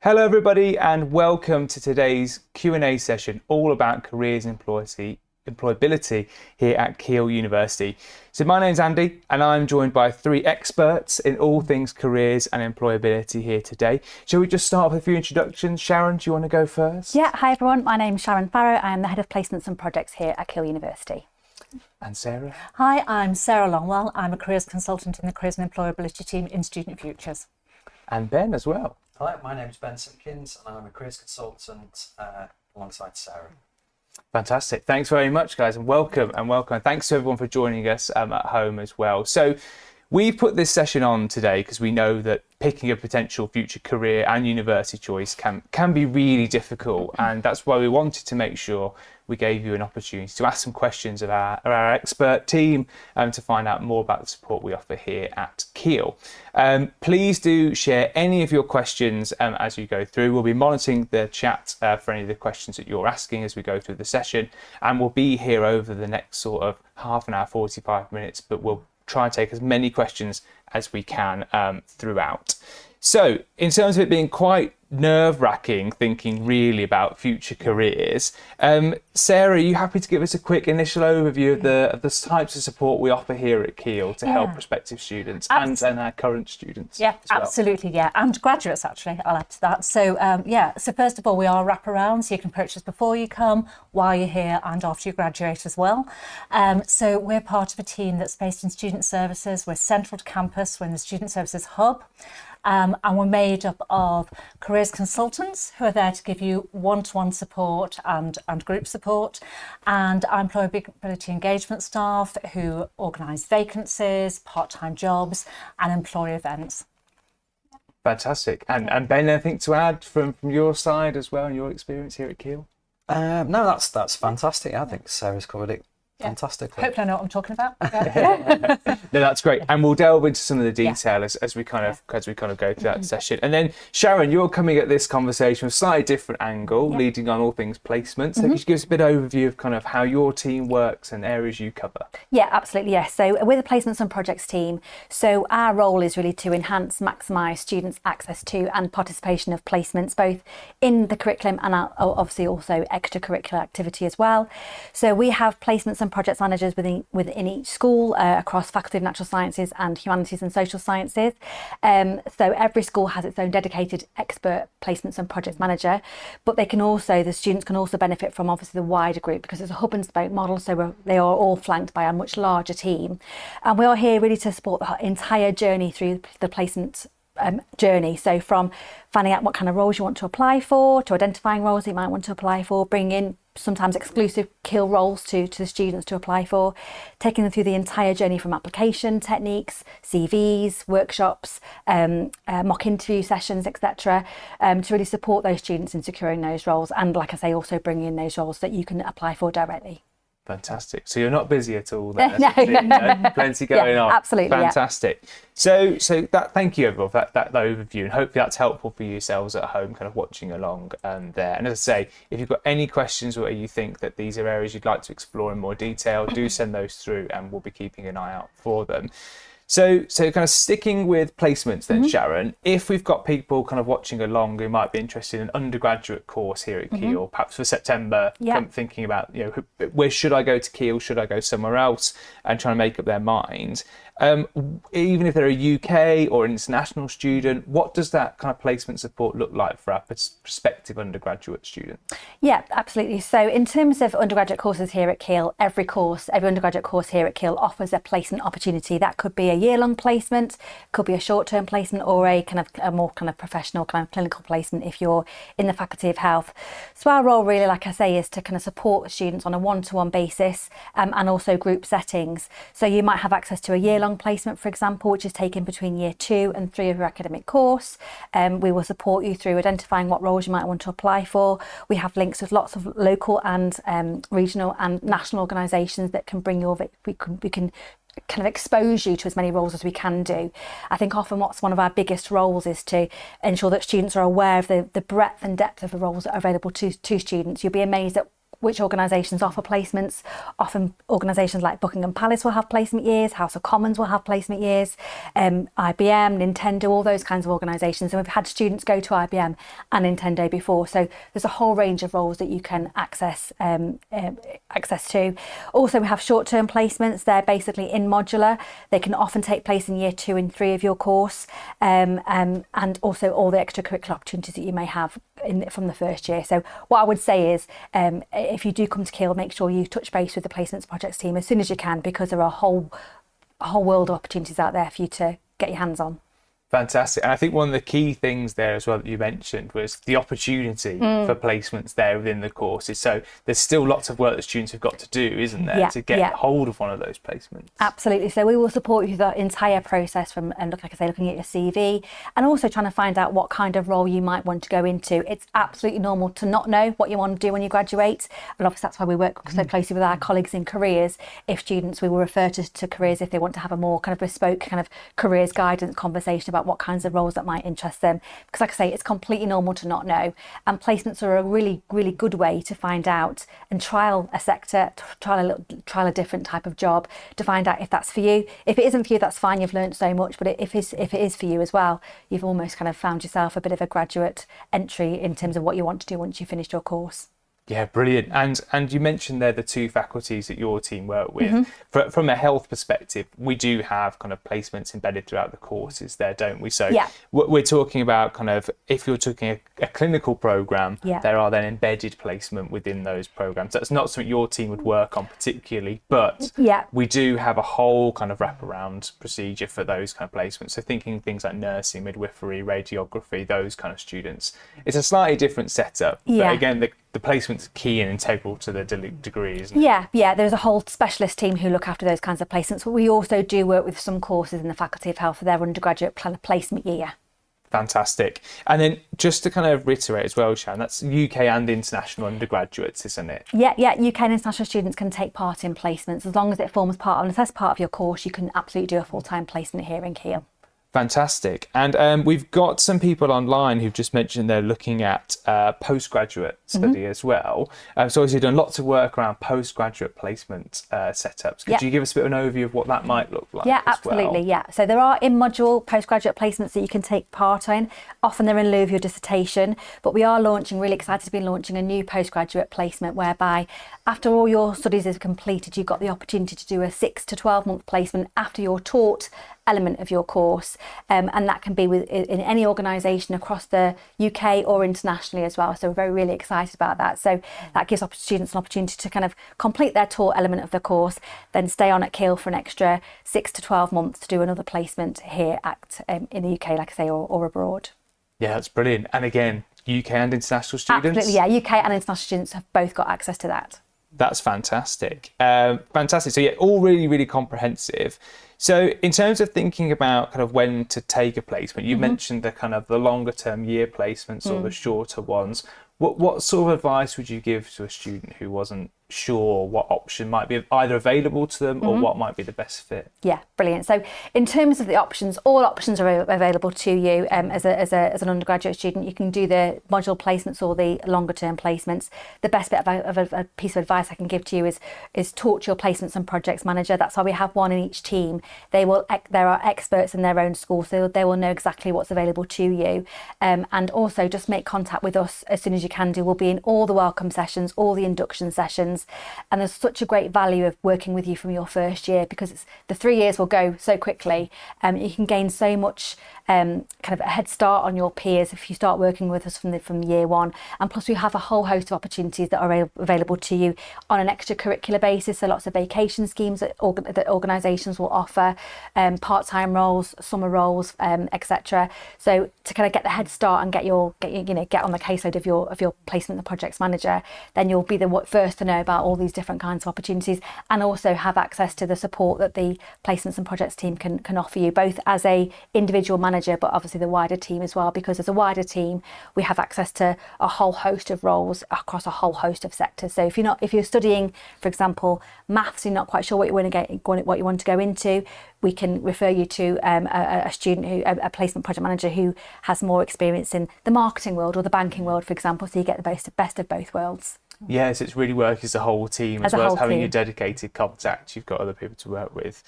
Hello everybody and welcome to today's Q&A session all about careers and employability here at Keele University. So my name's Andy and I'm joined by three experts in all things careers and employability here today. Shall we just start with a few introductions? Sharon, do you want to go first? Yeah, hi everyone, my name's Sharon Farrow. I am the Head of Placements and Projects here at Keele University. And Sarah? Hi, I'm Sarah Longwell. I'm a careers consultant in the Careers and Employability team in Student Futures. And Ben as well. Hi, my name's Ben Simpkins and I'm a careers consultant alongside Sarah. Fantastic. Thanks very much, guys, and welcome. And thanks to everyone for joining us at home as well. So we've put this session on today because we know that picking a potential future career and university choice can be really difficult. And that's why we wanted to make sure we gave you an opportunity to ask some questions of our expert team to find out more about the support we offer here at Keele. Please do share any of your questions as you go through. We'll be monitoring the chat for any of the questions that you're asking as we go through the session, and we'll be here over the next sort of half an hour, 45 minutes, but we'll try and take as many questions as we can throughout. So in terms of it being quite nerve-wracking thinking really about future careers, Sarah, are you happy to give us a quick initial overview of the types of support we offer here at Keele to help prospective students and our current students? Yeah, as well? absolutely, yeah, and graduates actually, I'll add to that. So so first of all, we are wraparound, so you can purchase before you come, while you're here and after you graduate as well. So we're part of a team that's based in Student Services. We're central to campus, we're in the Student Services hub. And we're made up of careers consultants who are there to give you one-to-one support and group support, and our employability engagement staff who organise vacancies, part-time jobs and employee events. Fantastic. And Ben, anything to add from your side as well, and your experience here at Keele? No, that's fantastic. I think Sarah's covered it fantastically. Hopefully I know what I'm talking about. No, that's great, and we'll delve into some of the detail as we kind of go through that session. And then Sharon, you're coming at this conversation from a slightly different angle, leading on all things placement. So could you give us a bit of overview of kind of how your team works and areas you cover? Yeah, absolutely, yes. So we're the Placements and Projects team. So our role is really to enhance, maximise students' access to and participation of placements, both in the curriculum and obviously also extracurricular activity as well. So we have placements and projects managers within each school across Faculty of Natural Sciences and Humanities and Social Sciences. So every school has its own dedicated expert placements and projects manager, but the students can also benefit from obviously the wider group because it's a hub and spoke model, so they are all flanked by a much larger team. And we are here really to support the entire journey through the placement journey. So from finding out what kind of roles you want to apply for, to identifying roles you might want to apply for, bringing in sometimes exclusive Keele roles to the students to apply for, taking them through the entire journey from application techniques, CVs, workshops, mock interview sessions, etc., to really support those students in securing those roles, and like I say, also bringing in those roles that you can apply for directly. Fantastic. So you're not busy at all then? No. Plenty going on. Absolutely. Fantastic. So that, thank you everyone for that overview, and hopefully that's helpful for yourselves at home kind of watching along there. And as I say, if you've got any questions or you think that these are areas you'd like to explore in more detail, do send those through and we'll be keeping an eye out for them. So kind of sticking with placements then, Sharon, if we've got people kind of watching along who might be interested in an undergraduate course here at Keele, perhaps for September, thinking about, where should I go to Keele, should I go somewhere else, and trying to make up their mind. Even if they're a UK or an international student, what does that kind of placement support look like for our prospective undergraduate student? Yeah, absolutely. So in terms of undergraduate courses here at Keele, every undergraduate course here at Keele offers a placement opportunity. That could be a year-long placement, could be a short-term placement, or a more professional kind of clinical placement if you're in the Faculty of Health. So our role really, like I say, is to kind of support students on a one-to-one basis and also group settings. So you might have access to a year-long placement, for example, which is taken between year 2 and 3 of your academic course. We will support you through identifying what roles you might want to apply for. We have links with lots of local and regional and national organisations that can bring we can kind of expose you to as many roles as we can do. I think often what's one of our biggest roles is to ensure that students are aware of the breadth and depth of the roles that are available to students. You'll be amazed at which organisations offer placements. Often organisations like Buckingham Palace will have placement years, House of Commons will have placement years, IBM, Nintendo, all those kinds of organisations. And we've had students go to IBM and Nintendo before. So there's a whole range of roles that you can access to. Also, we have short-term placements. They're basically in modular. They can often take place in year 2 and 3 of your course, and also all the extracurricular opportunities that you may have from the first year. So what I would say is, if you do come to Keele, make sure you touch base with the placements projects team as soon as you can, because there are a whole world of opportunities out there for you to get your hands on. Fantastic. And I think one of the key things there as well that you mentioned was the opportunity for placements there within the courses. So there's still lots of work that students have got to do, isn't there, to get hold of one of those placements? Absolutely. So we will support you through the entire process from, and like I say, looking at your CV and also trying to find out what kind of role you might want to go into. It's absolutely normal to not know what you want to do when you graduate. And obviously that's why we work so closely with our colleagues in careers. If students, we will refer to careers if they want to have a more kind of bespoke kind of careers guidance conversation about what kinds of roles that might interest them, because like I say, it's completely normal to not know, and placements are a really good way to find out and trial a sector, trial a different type of job to find out if that's for you. If it isn't for you, that's fine, you've learned so much, but if it is for you as well, you've almost kind of found yourself a bit of a graduate entry in terms of what you want to do once you've finished your course. Yeah, brilliant. And you mentioned there the 2 faculties that your team work with. From a health perspective, we do have kind of placements embedded throughout the courses there, don't we? So we're talking about kind of, if you're taking a clinical program, there are then embedded placement within those programs. That's not something your team would work on particularly, but we do have a whole kind of wraparound procedure for those kind of placements. So thinking things like nursing, midwifery, radiography, those kind of students. It's a slightly different setup, but again, the placement's key and integral to the degree, isn't it? Yeah, there's a whole specialist team who look after those kinds of placements. But we also do work with some courses in the Faculty of Health for their undergraduate placement year. Fantastic. And then just to kind of reiterate as well, Sharon, that's UK and international undergraduates, isn't it? Yeah, UK and international students can take part in placements as long as it forms part of, and as part of your course, you can absolutely do a full-time placement here in Keele. Fantastic. And we've got some people online who've just mentioned they're looking at postgraduate study as well. So obviously you've done lots of work around postgraduate placement setups. Could you give us a bit of an overview of what that might look like? Yeah, absolutely. Yeah. So there are in-module postgraduate placements that you can take part in. Often they're in lieu of your dissertation, but we are really excited to be launching a new postgraduate placement whereby after all your studies is completed, you've got the opportunity to do a 6 to 12 month placement after you're taught element of your course, and that can be in any organisation across the UK or internationally as well. So we're really excited about that. So that gives students an opportunity to kind of complete their taught element of the course, then stay on at Keele for an extra 6 to 12 months to do another placement here in the UK, like I say, or abroad. Yeah, that's brilliant. And again, UK and international students? Absolutely, yeah. UK and international students have both got access to that. That's fantastic. Fantastic. So yeah, all really comprehensive. So in terms of thinking about kind of when to take a placement, you mentioned the kind of the longer term year placements or the shorter ones. What sort of advice would you give to a student who wasn't sure what option might be either available to them or what might be the best fit? Yeah, brilliant. So in terms of the options, all options are available to you as an undergraduate student. You can do the module placements or the longer term placements. The best bit of a piece of advice I can give to you is talk to your placements and projects manager. That's why we have one in each team. There are experts in their own school, so they will know exactly what's available to you. And also just make contact with us as soon as you can do. We'll be in all the welcome sessions, all the induction sessions. And there's such a great value of working with you from your first year, because the 3 years will go so quickly. You can gain so much kind of a head start on your peers if you start working with us from year one. And plus we have a whole host of opportunities that are available to you on an extracurricular basis. So lots of vacation schemes that organisations will offer, part-time roles, summer roles, etc. So to kind of get the head start and get on the caseload of your placement and projects manager, then you'll be the first to know about all these different kinds of opportunities, and also have access to the support that the placements and projects team can offer you, both as a individual manager but obviously the wider team as well, because as a wider team we have access to a whole host of roles across a whole host of sectors. So if you're studying, for example, maths, you're not quite sure what you want to go into, we can refer you to a placement project manager who has more experience in the marketing world or the banking world, for example, so you get the best of both worlds. Yes, it's really working as a whole team, as As a well as whole having team. your dedicated contact. You've got other people to work with.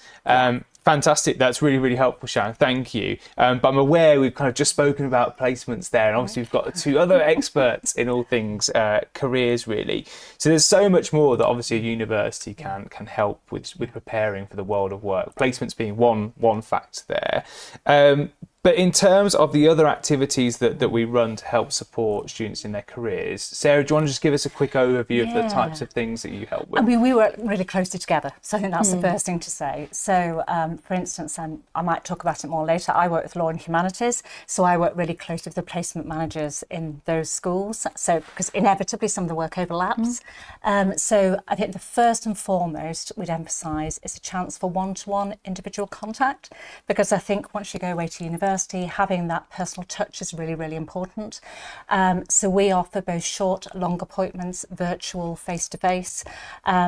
Fantastic. That's really, really helpful, Sharon. Thank you. But I'm aware we've kind of just spoken about placements there, and obviously we've got two other experts in all things careers, really. So there's so much more that obviously a university can help with preparing for the world of work. Placements being one factor there. But in terms of the other activities that we run to help support students in their careers, Sarah, do you want to just give us a quick overview of the types of things that you help with? I mean, we work really closely together, so I think that's the first thing to say. So, for instance, and I might talk about it more later, I work with law and humanities, so I work really closely with the placement managers in those schools, so because inevitably some of the work overlaps. So I think the first and foremost we'd emphasise is a chance for one-to-one individual contact, because I think once you go away to university, having that personal touch is really, really important. So we offer both short, long appointments, virtual, face-to-face,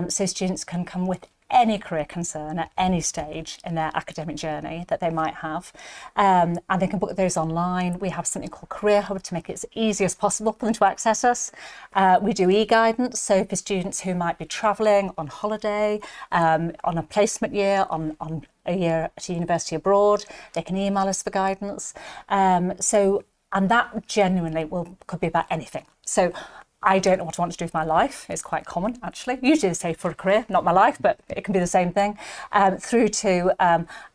so students can come with any career concern at any stage in their academic journey that they might have, and they can book those online. We have something called Career Hub to make it as easy as possible for them to access us. We do e-guidance, so for students who might be travelling, on holiday, on a placement year, on a year at a university abroad, they can email us for guidance. And that genuinely could be about anything. So I don't know what I want to do with my life. It's quite common, actually. Usually they say for a career, not my life, but it can be the same thing. Through to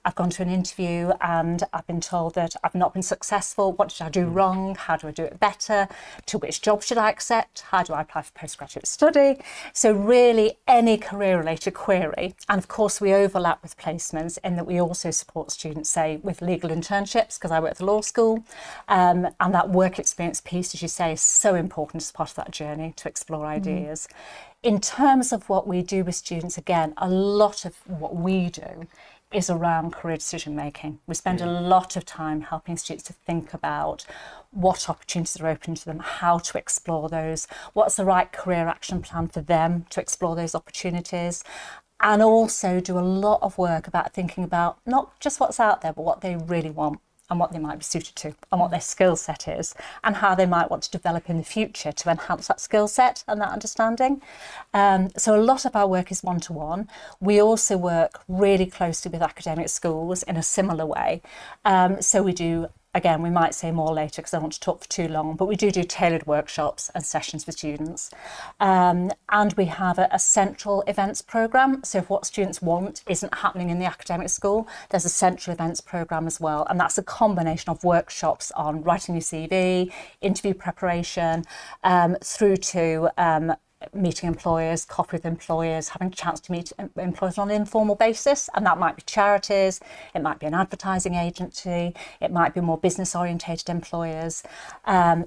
I've gone to an interview and I've been told that I've not been successful. What did I do wrong? How do I do it better? To which job should I accept? How do I apply for postgraduate study? So really any career-related query. And of course, we overlap with placements in that we also support students, say, with legal internships, because I work at the law school. And that work experience piece, as you say, is so important as part of that journey to explore ideas. In terms of what we do with students, again, a lot of what we do is around career decision making. We spend a lot of time helping students to think about what opportunities are open to them, how to explore those, what's the right career action plan for them to explore those opportunities, and also do a lot of work about thinking about not just what's out there, but what they really want and what they might be suited to and what their skill set is and how they might want to develop in the future to enhance that skill set and that understanding. So a lot of our work is one-to-one. We also work really closely with academic schools in a similar way. So we do, again, we might say more later because I don't want to talk for too long, but we do tailored workshops and sessions for students. And we have a central events programme. So if what students want isn't happening in the academic school, there's a central events programme as well. And that's a combination of workshops on writing your CV, interview preparation, through to meeting employers, coffee with employers, having a chance to meet employers on an informal basis. And that might be charities, it might be an advertising agency, it might be more business orientated employers.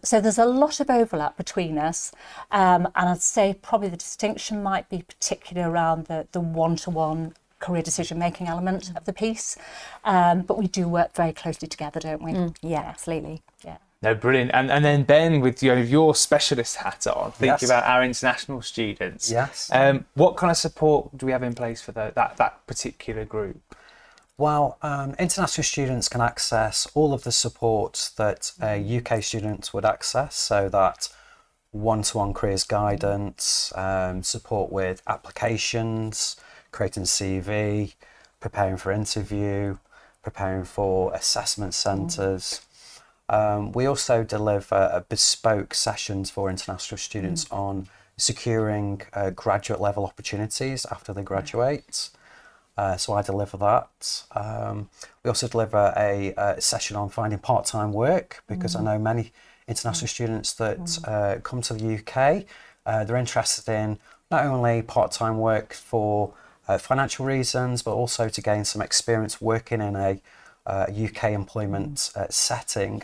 So there's a lot of overlap between us. And I'd say probably the distinction might be particularly around the one-to-one career decision making element of the piece. But we do work very closely together, don't we? Yeah, absolutely. Yeah. No, brilliant. And then Ben, with your specialist hat on, thinking Yes. about our international students. Yes. What kind of support do we have in place for that particular group? Well, international students can access all of the support that a UK student would access, so that one-to-one careers guidance, support with applications, creating a CV, preparing for interview, preparing for assessment centres. We also deliver bespoke sessions for international students on securing graduate level opportunities after they graduate. So I deliver that. We also deliver a session on finding part-time work, because I know many international students that come to the UK, they're interested in not only part-time work for financial reasons, but also to gain some experience working in a UK employment setting.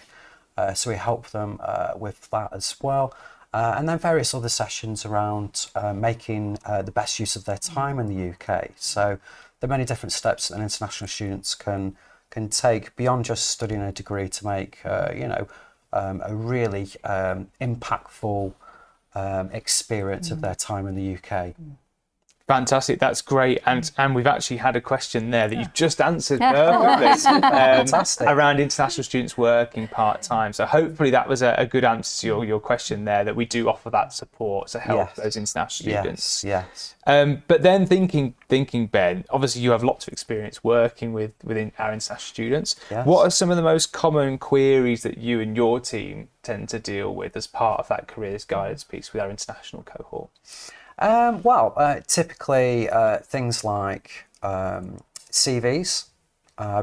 So we help them with that as well. And then various other sessions around making the best use of their time in the UK. So there are many different steps that international students can take beyond just studying a degree to make a really impactful experience of their time in the UK. Fantastic, that's great, and we've actually had a question there that you've just answered perfectly around international students working part-time. So hopefully that was a good answer to your question there, that we do offer that support to help those international students. Yes. But then thinking, Ben, obviously you have lots of experience working within our international students. Yes. What are some of the most common queries that you and your team tend to deal with as part of that careers guidance piece with our international cohort? Typically things like CVs,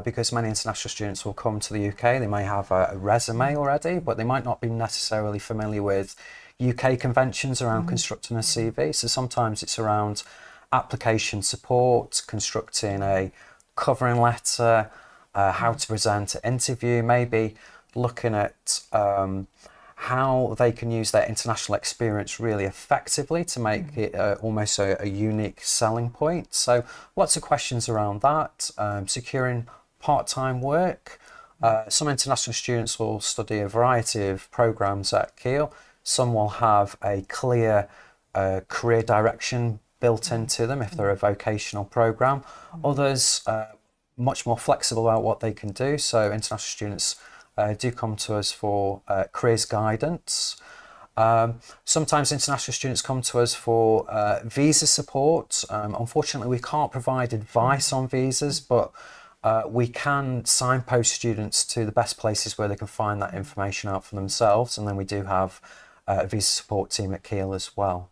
because many international students will come to the UK. They may have a resume already, but they might not be necessarily familiar with UK conventions around constructing a CV. So sometimes it's around application support, constructing a covering letter, how to present an interview, maybe looking at how they can use their international experience really effectively to make it almost a unique selling point. So lots of questions around that. Securing part-time work. Some international students will study a variety of programs at Keele. Some will have a clear career direction built into them if they're a vocational program. Others much more flexible about what they can do. So international students do come to us for careers guidance. Sometimes international students come to us for visa support. Unfortunately, we can't provide advice on visas, but we can signpost students to the best places where they can find that information out for themselves. And then we do have a visa support team at Keele as well.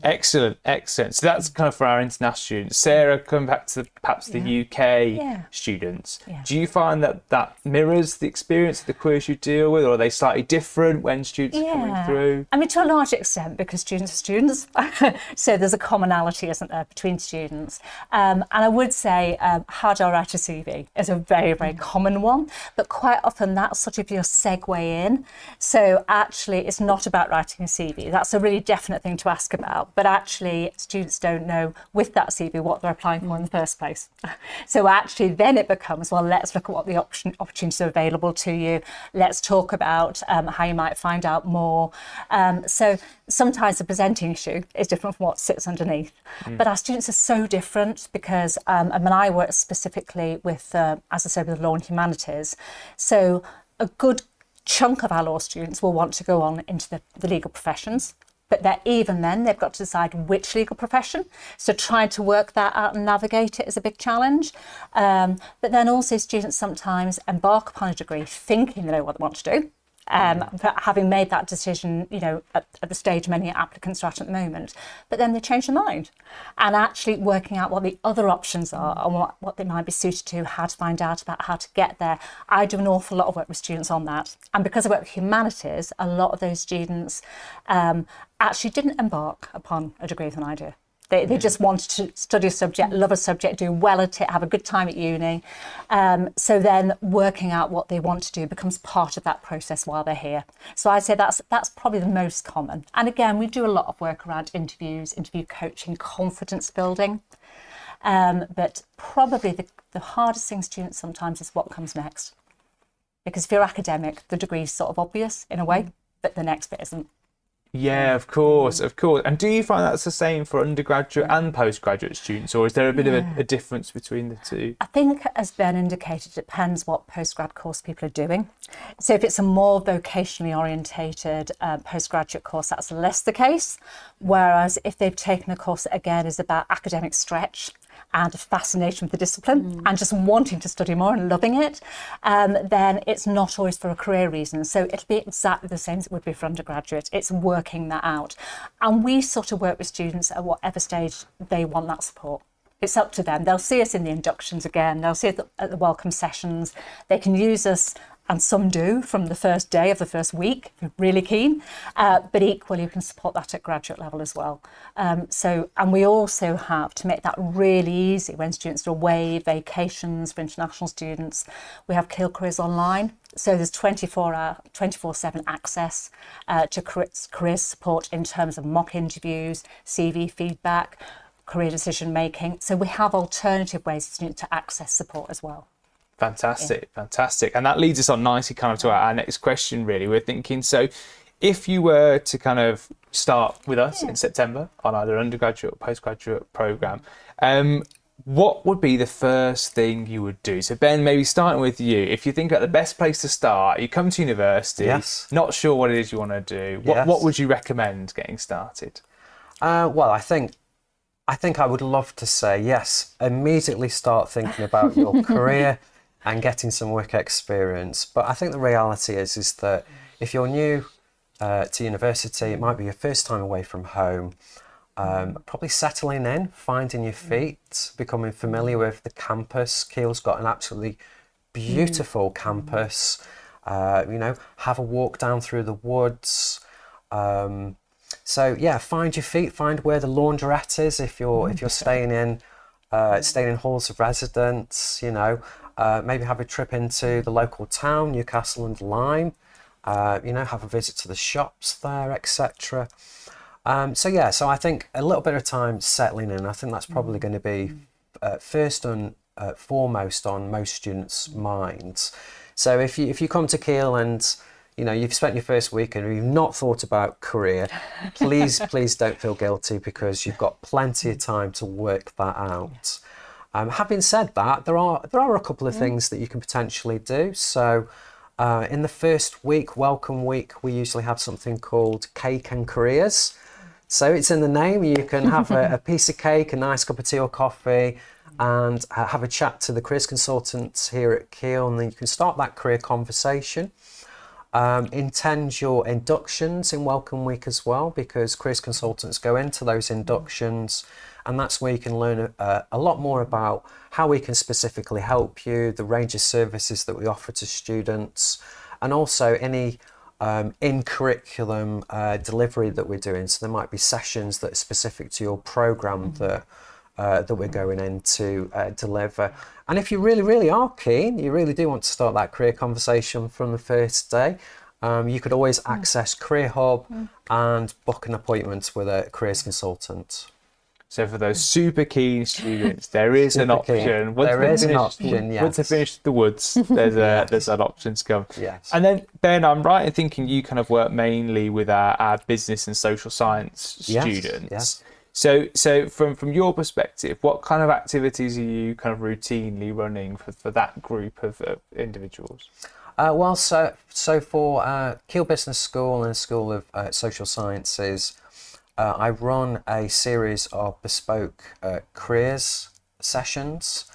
Excellent. So that's kind of for our international students. Sarah, coming back to perhaps the UK students, do you find that mirrors the experience of the queers you deal with, or are they slightly different when students are coming through? I mean, to a large extent, because students are students, so there's a commonality, isn't there, between students. And I would say how do I write a CV is a very, very common one, but quite often that's sort of your segue in. So actually, it's not about writing a CV. That's a really definite thing to ask about. But actually, students don't know with that CV what they're applying for in the first place. So actually, then it becomes, well, let's look at what the opportunities are available to you. Let's talk about how you might find out more. So sometimes the presenting issue is different from what sits underneath. But our students are so different because, I work specifically with, as I said, with law and humanities. So a good chunk of our law students will want to go on into the legal professions. But even then, they've got to decide which legal profession. So trying to work that out and navigate it is a big challenge. But then also students sometimes embark upon a degree thinking they know what they want to do. But having made that decision, at the stage many applicants are at the moment, but then they change their mind, and actually working out what the other options are and what they might be suited to, how to find out about how to get there. I do an awful lot of work with students on that, and because I work with humanities, a lot of those students actually didn't embark upon a degree with an idea. They just wanted to study a subject, love a subject, do well at it, have a good time at uni. So then working out what they want to do becomes part of that process while they're here. So I'd say that's probably the most common. And again, we do a lot of work around interviews, interview coaching, confidence building. But probably the hardest thing students sometimes is what comes next. Because if you're academic, the degree is sort of obvious in a way, but the next bit isn't. Yeah, of course. And do you find that's the same for undergraduate and postgraduate students, or is there a bit of a difference between the two? I think, as Ben indicated, it depends what postgrad course people are doing. So if it's a more vocationally orientated postgraduate course, that's less the case. Whereas if they've taken a course that, again, is about academic stretch and a fascination with the discipline and just wanting to study more and loving it, then it's not always for a career reason. So it'll be exactly the same as it would be for undergraduate. It's working that out. And we sort of work with students at whatever stage they want that support. It's up to them. They'll see us in the inductions again. They'll see us at the welcome sessions. They can use us, and some do, from the first day of the first week, if you're really keen. But equally, you can support that at graduate level as well. And we also have, to make that really easy when students are away, vacations for international students, we have Keele Careers Online. So there's 24/7 access to career support in terms of mock interviews, CV feedback, career decision making. So we have alternative ways for students to access support as well. Fantastic. And that leads us on nicely kind of to our next question, really. We're thinking, so if you were to kind of start with us in September on either undergraduate or postgraduate program, what would be the first thing you would do? So Ben, maybe starting with you, if you think about the best place to start, you come to university, not sure what it is you want to do, what would you recommend getting started? Well, I think I would love to say yes, immediately start thinking about your career and getting some work experience. But I think the reality is that if you're new to university, it might be your first time away from home. Probably settling in, finding your feet, becoming familiar with the campus. Keele's got an absolutely beautiful campus. Have a walk down through the woods. So yeah, find your feet, find where the laundrette is if you're staying in halls of residence. Maybe have a trip into the local town, Newcastle and Lyme. Have a visit to the shops there, etc. So I think a little bit of time settling in, I think that's probably going to be first and foremost on most students' minds. So if you come to Keele and you've spent your first week and you've not thought about career, please don't feel guilty, because you've got plenty of time to work that out. Having said that, there are a couple of things that you can potentially do. So in the first week, welcome week, we usually have something called Cake and Careers. So it's in the name. You can have a piece of cake, a nice cup of tea or coffee, and have a chat to the careers consultants here at Keele, and then you can start that career conversation. Intend your inductions in Welcome Week as well, because careers consultants go into those inductions, and that's where you can learn a lot more about how we can specifically help you, the range of services that we offer to students, and also any in curriculum delivery that we're doing. So there might be sessions that are specific to your program that we're going in to deliver. And if you really are keen, you really do want to start that career conversation from the first day, you could always access Career Hub and book an appointment with a careers consultant. So for those super keen students, there is an option. Once they finish the woods, there's an option to come. Yes. And then, Ben, I'm right in thinking you kind of work mainly with our business and social science students. Yes. So from your perspective, what kind of activities are you kind of routinely running for that group of individuals? So for Keele Business School and School of Social Sciences, I run a series of bespoke careers sessions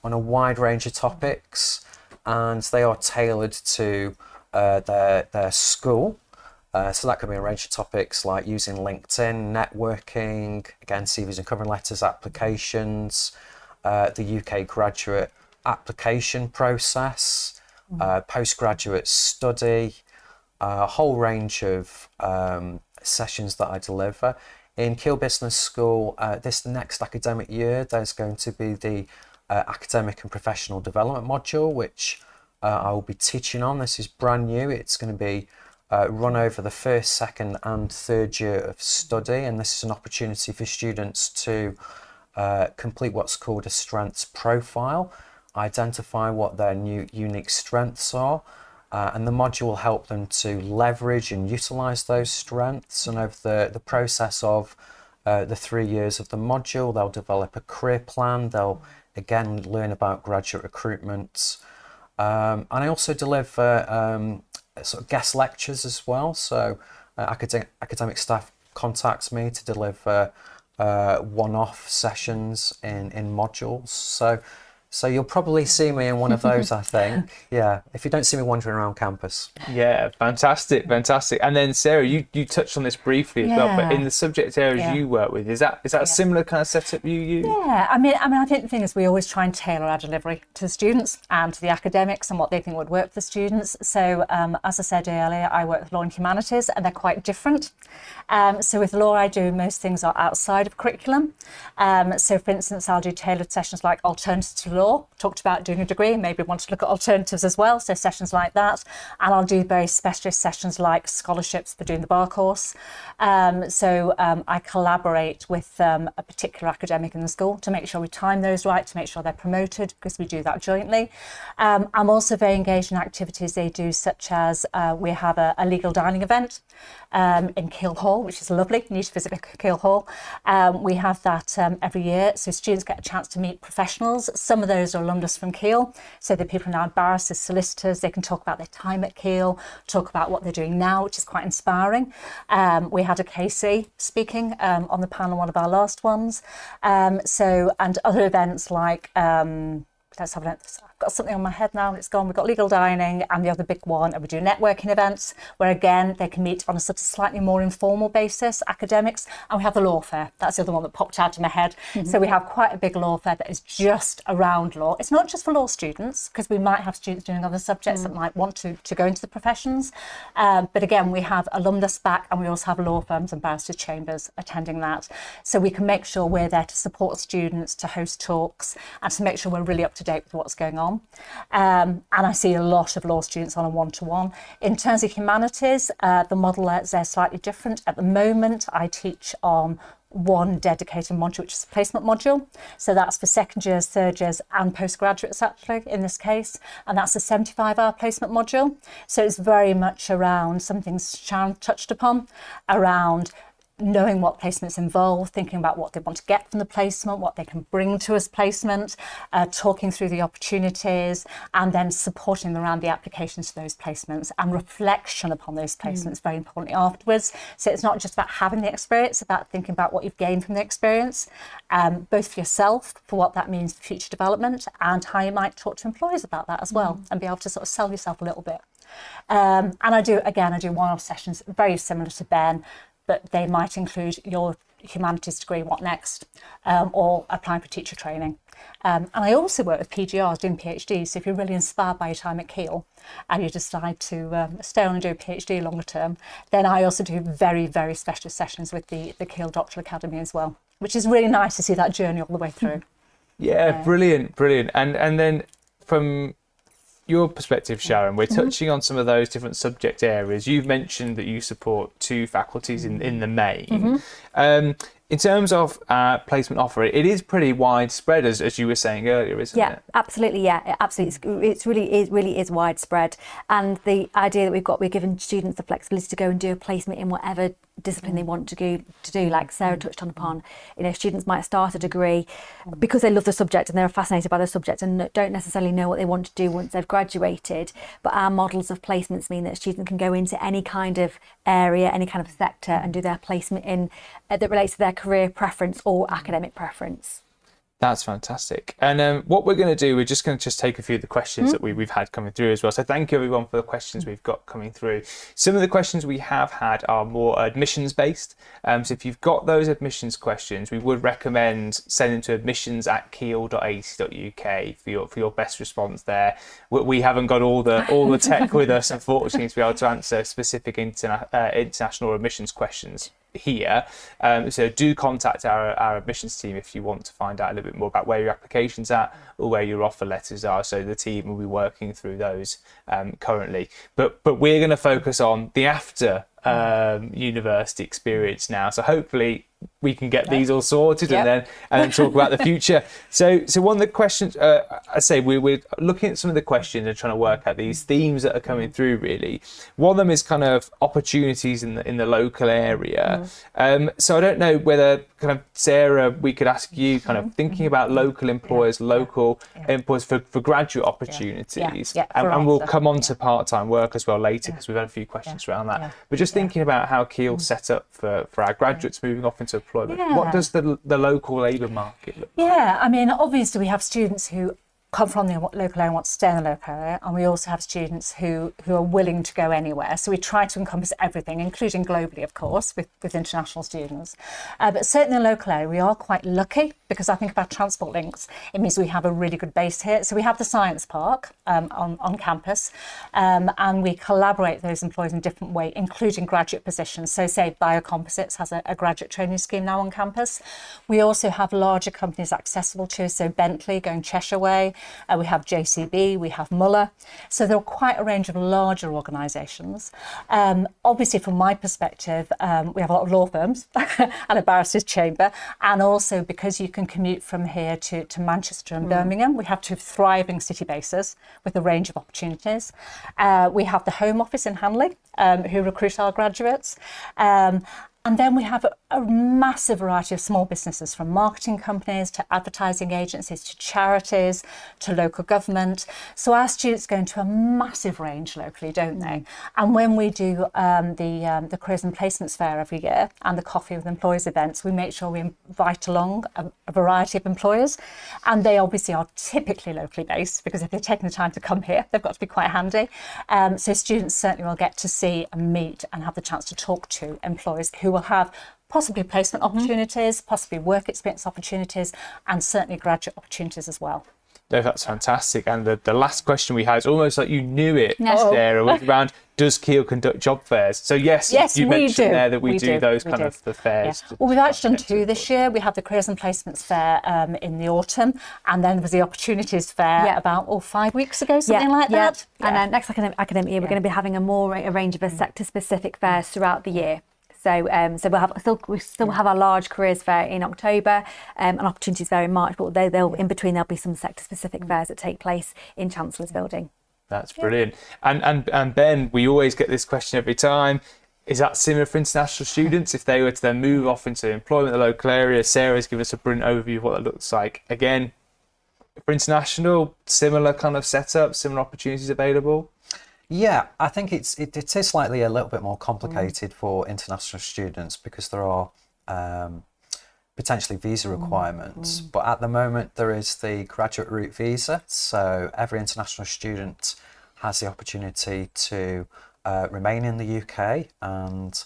on a wide range of topics, and they are tailored to their school. So that could be a range of topics like using LinkedIn, networking, again, CVs and covering letters, applications, the UK graduate application process, postgraduate study, a whole range of sessions that I deliver. In Keele Business School, this next academic year, there's going to be the academic and professional development module, which I will be teaching on. This is brand new. It's going to be run over the first, second and third year of study, and this is an opportunity for students to complete what's called a strengths profile, identify what their new unique strengths are, and the module will help them to leverage and utilize those strengths. And over the process of the 3 years of the module, they'll develop a career plan. They'll again learn about graduate recruitment, and I also deliver sort of guest lectures as well. So academic staff contacts me to deliver one-off sessions in modules. So you'll probably see me in one of those, I think. Yeah, if you don't see me wandering around campus. Yeah, fantastic. And then Sarah, you touched on this briefly as well, but in the subject areas you work with, is that a similar kind of setup you use? Yeah, I mean, I think the thing is we always try and tailor our delivery to the students and to the academics and what they think would work for the students. So as I said earlier, I work with law and humanities, and they're quite different. So with law, I do most things are outside of curriculum. So for instance, I'll do tailored sessions like alternatives to law, law, talked about doing a degree, maybe want to look at alternatives as well, so sessions like that. And I'll do very specialist sessions like scholarships for doing the bar course. I collaborate with a particular academic in the school to make sure we time those right, to make sure they're promoted, because we do that jointly. I'm also very engaged in activities they do, such as we have a legal dining event in Keele Hall, which is lovely. You need to visit Keele Hall. We have that every year, so students get a chance to meet professionals. Some of those are alumnus from Keele, so the people now barristers, solicitors, they can talk about their time at Keele, talk about what they're doing now, which is quite inspiring. We had a KC speaking on the panel, one of our last ones. And other events like, let's have a look. I've got something on my head now and it's gone. We've got legal dining and the other big one, and we do networking events where again they can meet on a sort of slightly more informal basis, academics, and we have the law fair. That's the other one that popped out of my head. So we have quite a big law fair that is just around law. It's not just for law students, because we might have students doing other subjects that might want to go into the professions, but again we have alumnus back, and we also have law firms and barristers chambers attending that, so we can make sure we're there to support students, to host talks, and to make sure we're really up to date with what's going on. And I see a lot of law students on a one-to-one. In terms of humanities, the model is slightly different. At the moment, I teach on one dedicated module, which is a placement module. So that's for second years, third years, and postgraduates actually in this case. And that's a 75-hour placement module. So it's very much around some things Sharon touched upon, around knowing what placements involve, thinking about what they want to get from the placement, what they can bring to us placement, talking through the opportunities, and then supporting them around the applications to those placements and reflection upon those placements very importantly afterwards. So it's not just about having the experience, about thinking about what you've gained from the experience, both for yourself, for what that means for future development, and how you might talk to employers about that as well, and be able to sort of sell yourself a little bit. And I do one-off sessions very similar to Ben, but they might include your humanities degree, what next, or applying for teacher training. And I also work with PGRs doing PhDs, so if you're really inspired by your time at Keele and you decide to stay on and do a PhD longer term, then I also do very, very specialist sessions with the Keele Doctoral Academy as well, which is really nice to see that journey all the way through. Yeah, brilliant. And then from your perspective, Sharon, we're touching on some of those different subject areas. You've mentioned that you support 2 faculties in the main. In terms of placement offer, it is pretty widespread, as you were saying earlier, isn't it? Yeah, absolutely. Yeah, it absolutely. It really is widespread. And the idea that we're giving students the flexibility to go and do a placement in whatever discipline they want to do, like Sarah touched upon. Students might start a degree because they love the subject and they're fascinated by the subject and don't necessarily know what they want to do once they've graduated. But our models of placements mean that students can go into any kind of area, any kind of sector, and do their placement in that relates to their career preference or academic preference. That's fantastic. And what we're going to do, we're just going to take a few of the questions that we've had coming through as well. So thank you everyone for the questions we've got coming through. Some of the questions we have had are more admissions based. So if you've got those admissions questions, we would recommend sending to admissions@keele.ac.uk for your best response there. We haven't got all the tech with us, unfortunately, to be able to answer specific international admissions questions here, so do contact our admissions team if you want to find out a little bit more about where your application's at or where your offer letters are. So the team will be working through those currently, but we're going to focus on the after university experience now, so hopefully we can get these all sorted and then talk about the future. So one of the questions, I say we're looking at some of the questions and trying to work out these themes that are coming through really. One of them is kind of opportunities in the local area. So I don't know whether kind of Sarah, we could ask you kind of thinking about local employers, local employers for graduate opportunities, and we'll come on to part-time work as well later because we've had a few questions around that. But just thinking about how Keele's set up for our graduates moving off into employment. What does the local labour market look like? Yeah, I mean, obviously we have students who come from the local area and want to stay in the local area, and we also have students who are willing to go anywhere. So we try to encompass everything, including globally, of course, with international students. But certainly in the local area, we are quite lucky, because I think about transport links, it means we have a really good base here. So we have the Science Park on campus, and we collaborate with those employees in different ways, including graduate positions. So say Biocomposites has a graduate training scheme now on campus. We also have larger companies accessible to us, so Bentley going Cheshire way, we have JCB, we have Muller. So there are quite a range of larger organisations. Obviously, from my perspective, we have a lot of law firms and a barrister's chamber, and also because you can commute from here to Manchester and Birmingham, we have two thriving city bases with a range of opportunities. We have the Home Office in Hanley, who recruit our graduates. And then we have a massive variety of small businesses, from marketing companies to advertising agencies to charities to local government. So our students go into a massive range locally, don't they? And when we do the Careers and Placements Fair every year and the Coffee with Employers events, we make sure we invite along a variety of employers. And they obviously are typically locally based, because if they're taking the time to come here, they've got to be quite handy. So students certainly will get to see and meet and have the chance to talk to employers who will have possibly placement opportunities, possibly work experience opportunities, and certainly graduate opportunities as well. No, that's fantastic. And the last question we had is almost like you knew it, Sarah, was around, does Keele conduct job fairs? So yes, you mentioned there that we do those kind of the fairs. Yeah. Well, we've actually done two this year. We had the Careers and Placements Fair in the autumn, and then there was the Opportunities Fair about 5 weeks ago, something like that. And then next academic year, we're going to be having a range of sector-specific fairs throughout the year. So, we still have our large careers fair in October, and opportunities fair in March. But in between there'll be some sector-specific fairs that take place in Chancellor's Building. That's brilliant. And Ben, we always get this question every time. Is that similar for international students? If they were to then move off into employment in the local area, Sarah's given us a brilliant overview of what that looks like. Again, for international, similar kind of setup, similar opportunities available. Yeah, I think it is slightly a little bit more complicated for international students, because there are potentially visa requirements. But at the moment, there is the graduate route visa. So every international student has the opportunity to remain in the UK, and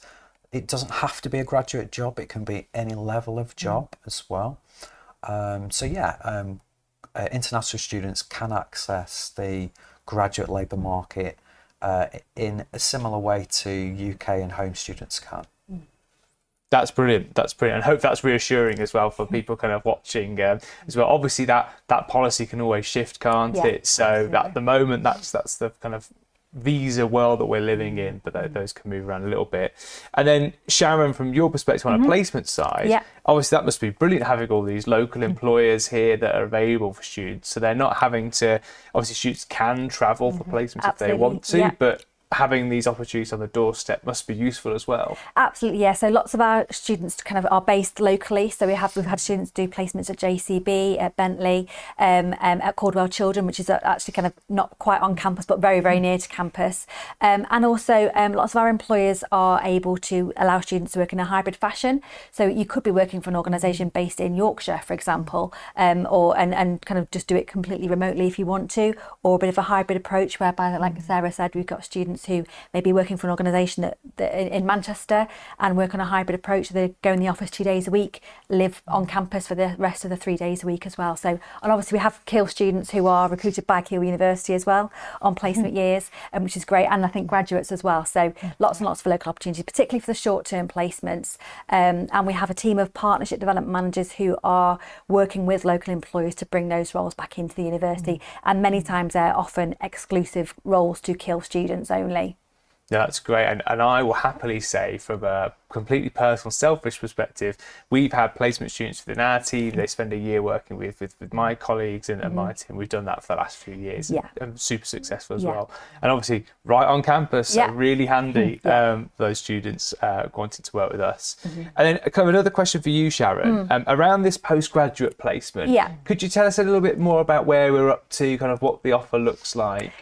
it doesn't have to be a graduate job. It can be any level of job as well. International students can access the graduate labour market in a similar way to UK and home students can. That's brilliant. That's brilliant. And hope that's reassuring as well for people kind of watching as well. Obviously that policy can always shift, can't it? So absolutely. at the moment, that's the kind of visa world that we're living in, but those can move around a little bit. And then Sharon, from your perspective on a placement side, obviously that must be brilliant, having all these local employers here that are available for students. So they're not having to, obviously students can travel for placements if they want to, but having these opportunities on the doorstep must be useful as well. Absolutely, yeah. So lots of our students kind of are based locally. So we've had students do placements at JCB, at Bentley, at Caldwell Children, which is actually kind of not quite on campus, but very, very near to campus. And also lots of our employers are able to allow students to work in a hybrid fashion. So you could be working for an organisation based in Yorkshire, for example, or kind of just do it completely remotely if you want to, or a bit of a hybrid approach whereby, like Sarah said, we've got students who may be working for an organisation that in Manchester and work on a hybrid approach. So they go in the office 2 days a week, live on campus for the rest of the 3 days a week as well. So, and obviously we have Keele students who are recruited by Keele University as well on placement years, which is great. And I think graduates as well. So lots and lots of local opportunities, particularly for the short-term placements. And we have a team of partnership development managers who are working with local employers to bring those roles back into the university. And many times they're often exclusive roles to Keele students only. Yeah, that's great. And I will happily say, from a completely personal, selfish perspective, we've had placement students within our team. They spend a year working with my colleagues and my team. We've done that for the last few years. And super successful as well. And obviously right on campus, so really handy for those students wanting to work with us. And then kind of another question for you, Sharon, around this postgraduate placement. Could you tell us a little bit more about where we're up to, kind of what the offer looks like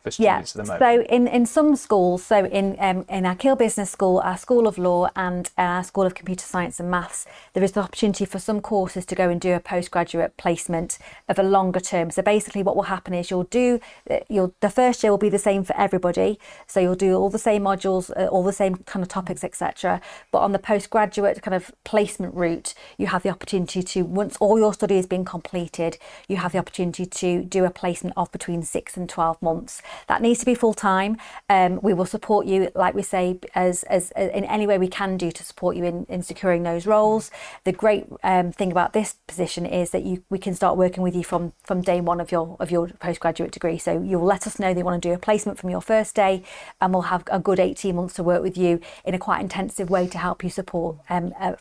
for students at the moment? So in some schools, so in our Keele Business School, our School of Law and our School of Computer Science and Maths, there is the opportunity for some courses to go and do a postgraduate placement of a longer term. So basically what will happen is the first year will be the same for everybody. So you'll do all the same modules, all the same kind of topics, etc. But on the postgraduate kind of placement route, you have the opportunity to, once all your study has been completed, you have the opportunity to do a placement of between 6 and 12 months. That needs to be full time. We will support you, like we say, as in any way we can do to support you in securing those roles. The great thing about this position is that we can start working with you from day one of your postgraduate degree. So you'll let us know they want to do a placement from your first day, and we'll have a good 18 months to work with you in a quite intensive way to help you support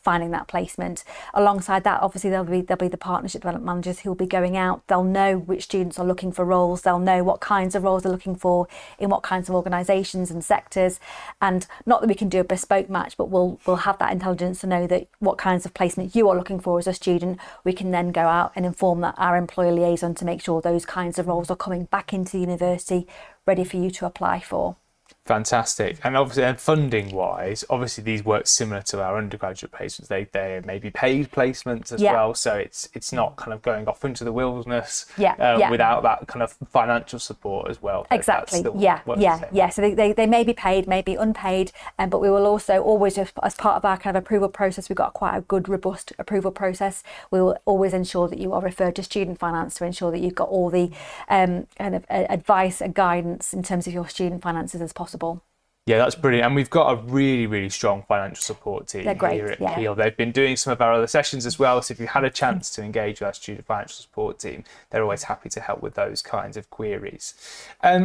finding that placement. Alongside that, obviously there'll be the partnership development managers who will be going out. They'll know which students are looking for roles. They'll know what kinds of roles they're looking for in what kinds of organisations and sectors. And not that we can do a bespoke match, but we'll have that intelligence to know that what kinds of placement you are looking for as a student. We can then go out and inform our employer liaison to make sure those kinds of roles are coming back into the university ready for you to apply for. Fantastic. And obviously, and funding wise, obviously these work similar to our undergraduate placements. They may be paid placements as well, so it's not kind of going off into the wilderness without that kind of financial support as well. Exactly. So they may be paid, may be unpaid, but we will also always, as part of our kind of approval process, we've got quite a good, robust approval process. We will always ensure that you are referred to student finance to ensure that you've got all the kind of advice and guidance in terms of your student finances as possible. Yeah, that's brilliant. And we've got a really, really strong financial support team here at Keele. They've been doing some of our other sessions as well. So if you had a chance to engage with our student financial support team, they're always happy to help with those kinds of queries.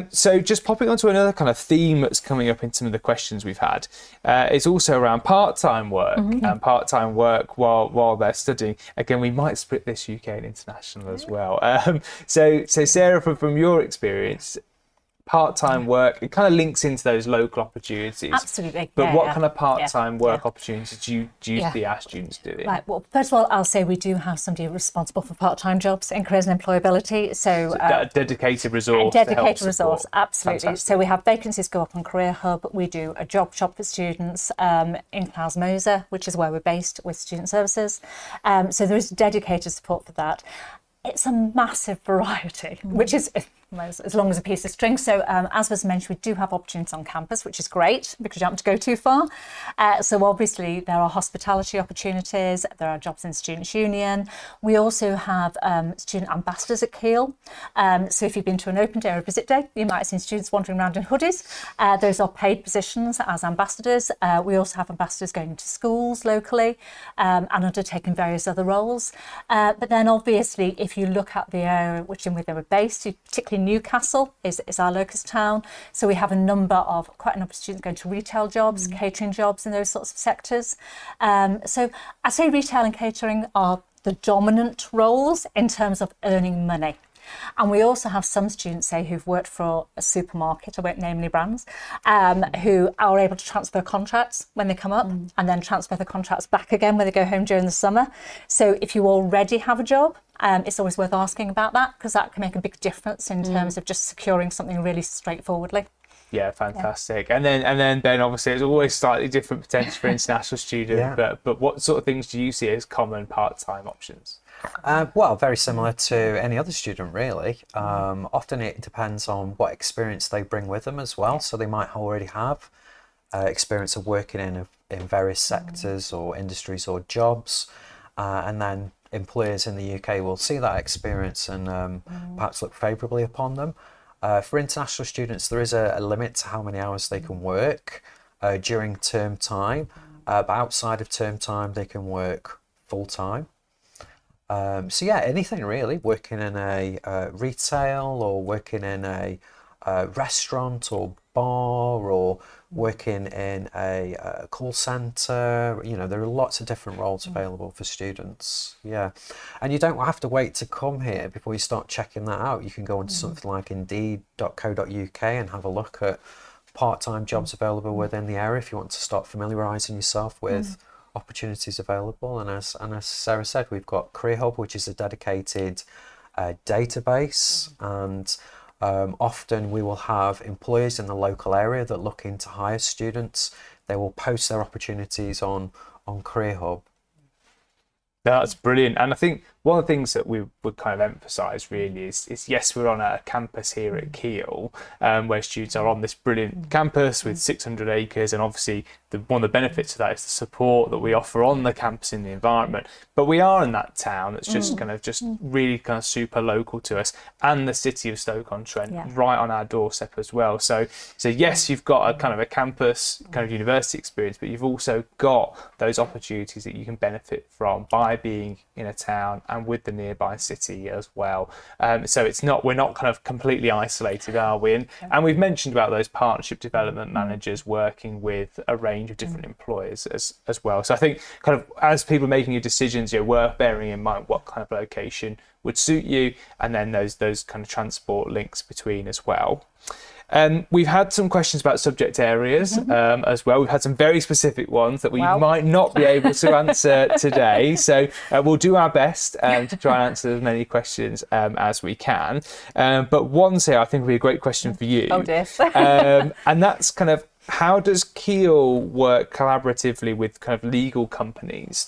So just popping onto another kind of theme that's coming up in some of the questions we've had, is also around part-time work and part-time work while they're studying. Again, we might split this UK and international as well. So Sarah, from your experience, part-time work, it kind of links into those local opportunities. Absolutely. But what kind of part-time work opportunities do you see our students doing? Right. Well, first of all, I'll say we do have somebody responsible for part-time jobs in careers and employability. So a dedicated resource. Absolutely. Fantastic. So we have vacancies go up on Career Hub. We do a job shop for students in Clouds Moser, which is where we're based with Student Services. So there is dedicated support for that. It's a massive variety, which is as long as a piece of string. So as was mentioned, we do have opportunities on campus, which is great because you don't have to go too far. So obviously there are hospitality opportunities, there are jobs in Students' Union. We also have student ambassadors at Keele. So if you've been to an open day or a visit day, you might have seen students wandering around in hoodies. Those are paid positions as ambassadors. We also have ambassadors going into schools locally and undertaking various other roles. But then obviously, if you look at the area which in which they were based, particularly Newcastle is our locus town. So we have quite a number of students going to retail jobs, catering jobs in those sorts of sectors. So I say retail and catering are the dominant roles in terms of earning money. And we also have some students, say, who've worked for a supermarket, I won't name any brands, who are able to transfer contracts when they come up and then transfer the contracts back again when they go home during the summer. So if you already have a job, it's always worth asking about that because that can make a big difference in terms of just securing something really straightforwardly. Yeah, fantastic. Yeah. And then obviously it's always slightly different potential for international students, but what sort of things do you see as common part-time options? Well, very similar to any other student, really. Often it depends on what experience they bring with them as well. So they might already have experience of working in various sectors or industries or jobs, and then employers in the UK will see that experience and perhaps look favourably upon them. For international students, there is a limit to how many hours they can work during term time, but outside of term time, they can work full time. So yeah, anything really, working in a retail or working in a restaurant or bar or working in a call centre. You know, there are lots of different roles available for students. Yeah, and you don't have to wait to come here before you start checking that out. You can go onto something like indeed.co.uk and have a look at part-time jobs available within the area if you want to start familiarising yourself with opportunities available. And as Sarah said, we've got Career Hub, which is a dedicated database, and often we will have employers in the local area that look into hire students they will post their opportunities on Career Hub. That's brilliant. And I think one of the things that we would kind of emphasise really is yes, we're on a campus here at Keele, where students are on this brilliant campus with 600 acres, and obviously one of the benefits of that is the support that we offer on the campus in the environment. But we are in that town that's just really kind of super local to us, and the city of Stoke-on-Trent right on our doorstep as well. So yes, you've got a kind of a campus kind of university experience, but you've also got those opportunities that you can benefit from by being in a town and with the nearby city as well. So we're not kind of completely isolated, are we? And we've mentioned about those partnership development managers working with a range of different employers as well. So I think kind of as people are making your decisions, you're worth bearing in mind what kind of location would suit you, and then those kind of transport links between as well. We've had some questions about subject areas as well. We've had some very specific ones that we might not be able to answer today. So we'll do our best to try and answer as many questions as we can. But one, Sarah, I think would be a great question for you. Oh dear. And that's kind of, how does Keele work collaboratively with kind of legal companies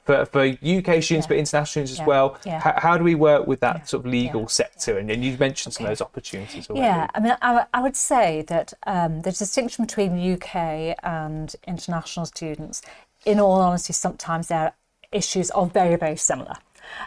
for UK students, but international students as well? How do we work with that sort of legal sector? And you've mentioned some of those opportunities already. Yeah, I mean, I would say that the distinction between UK and international students, in all honesty, sometimes their issues are very, very similar.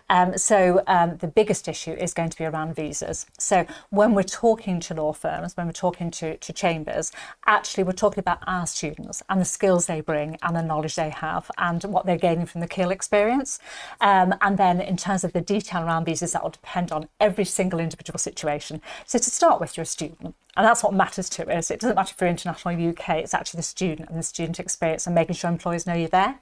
The biggest issue is going to be around visas. So when we're talking to law firms, when we're talking to chambers, actually we're talking about our students and the skills they bring and the knowledge they have and what they're gaining from the Keele experience. And then in terms of the detail around visas, that will depend on every single individual situation. So to start with, you're a student. And that's what matters to us. It doesn't matter if you're international or UK, it's actually the student and the student experience and making sure employers know you're there.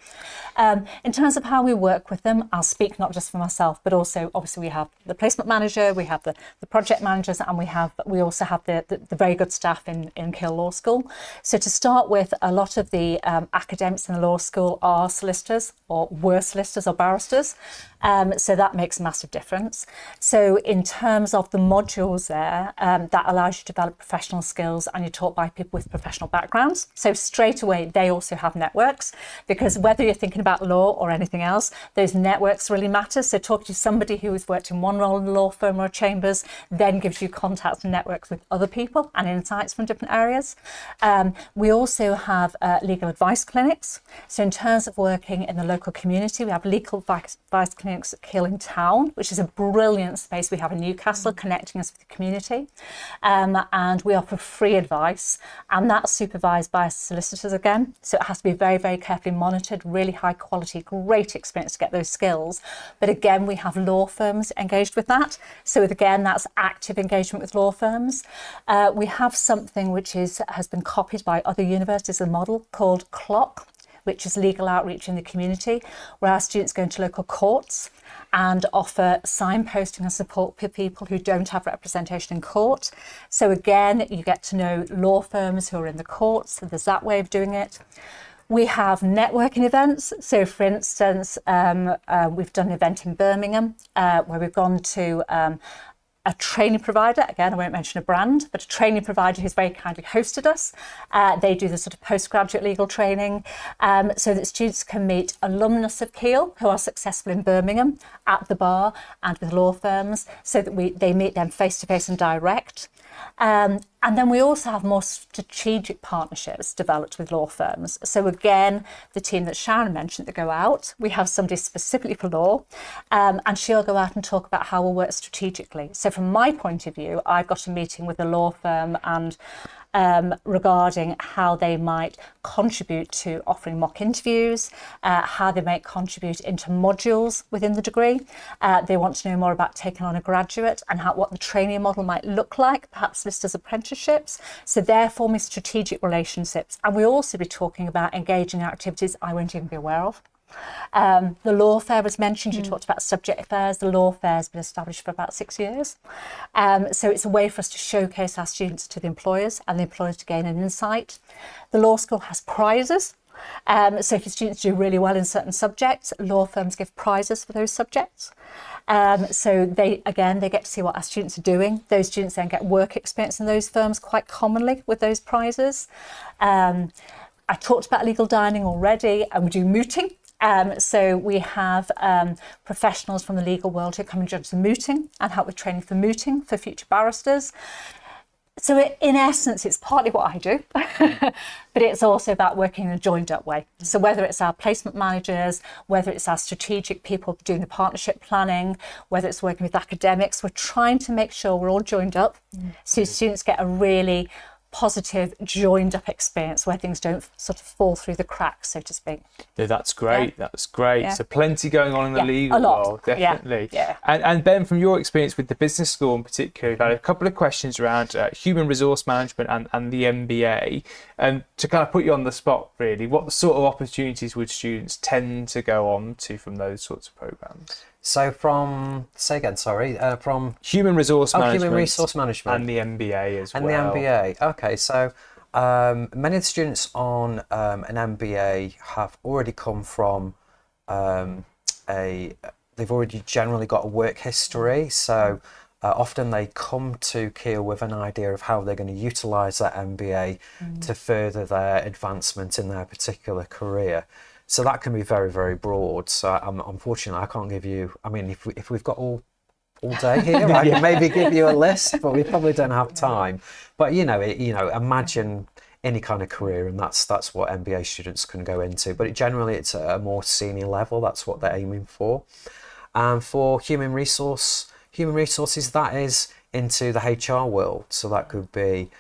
In terms of how we work with them, I'll speak not just for myself, but also obviously we have the placement manager, we have the project managers, and we also have the very good staff in Keele Law School. So to start with, a lot of the academics in the law school are solicitors or were solicitors or barristers. So that makes a massive difference. So in terms of the modules there, that allows you to develop professional skills, and you're taught by people with professional backgrounds. So straight away, they also have networks, because whether you're thinking about law or anything else, those networks really matter. So talking to somebody who has worked in one role in the law firm or chambers then gives you contacts and networks with other people and insights from different areas. We also have legal advice clinics. So in terms of working in the local community, we have legal advice clinics at Keele in Town, which is a brilliant space we have in Newcastle, connecting us with the community. And we offer free advice, and that's supervised by solicitors again. So it has to be very, very carefully monitored, really high quality, great experience to get those skills. But again, we have law firms engaged with that. So again, that's active engagement with law firms. We have something which has been copied by other universities, a model called CLOC, which is legal outreach in the community, where our students go into local courts and offer signposting and support for people who don't have representation in court. So again, you get to know law firms who are in the courts, so there's that way of doing it. We have networking events. So for instance, we've done an event in Birmingham where we've gone to a training provider, again, I won't mention a brand, but a training provider who's very kindly hosted us. They do the sort of postgraduate legal training so that students can meet alumnus of Keele who are successful in Birmingham at the bar and with law firms, so that they meet them face-to-face and direct. And then we also have more strategic partnerships developed with law firms. So again, the team that Sharon mentioned that go out, we have somebody specifically for law, and she'll go out and talk about how we'll work strategically. So from my point of view, I've got a meeting with a law firm and regarding how they might contribute to offering mock interviews, how they might contribute into modules within the degree. They want to know more about taking on a graduate and what the training model might look like, perhaps listed as apprenticeships. So they're forming strategic relationships. And we'll also be talking about engaging in activities I won't even be aware of. The law fair was mentioned. You talked about subject fairs. The law fair has been established for about 6 years. So it's a way for us to showcase our students to the employers and the employers to gain an insight. The law school has prizes. So if your students do really well in certain subjects, law firms give prizes for those subjects. So they get to see what our students are doing. Those students then get work experience in those firms quite commonly with those prizes. I talked about legal dining already, and we do mooting. So we have professionals from the legal world who come and judge the mooting and help with training for mooting for future barristers. So in essence, it's partly what I do, but it's also about working in a joined up way. So whether it's our placement managers, whether it's our strategic people doing the partnership planning, whether it's working with academics, we're trying to make sure we're all joined up so students get a really positive joined up experience where things don't sort of fall through the cracks, so to speak. Yeah, that's great. That's great. So plenty going on in the legal a lot. world, definitely. Yeah. And Ben, from your experience with the business school in particular, you've had a couple of questions around human resource management and the MBA. And to kind of put you on the spot, really, what sort of opportunities would students tend to go on to from those sorts of programs? So from Human resource management. Human resource management. And the MBA as well. And the MBA. Okay, so many of the students on an MBA have already come from they've already generally got a work history. So often they come to Keele with an idea of how they're going to utilise that MBA to further their advancement in their particular career. So that can be very, very broad. So unfortunately, I can't give you. I mean, if we've got all day here, I can maybe give you a list, but we probably don't have time. But imagine any kind of career, and that's what MBA students can go into. But generally, it's at a more senior level. That's what they're aiming for. For human resources, that is into the HR world. So that could be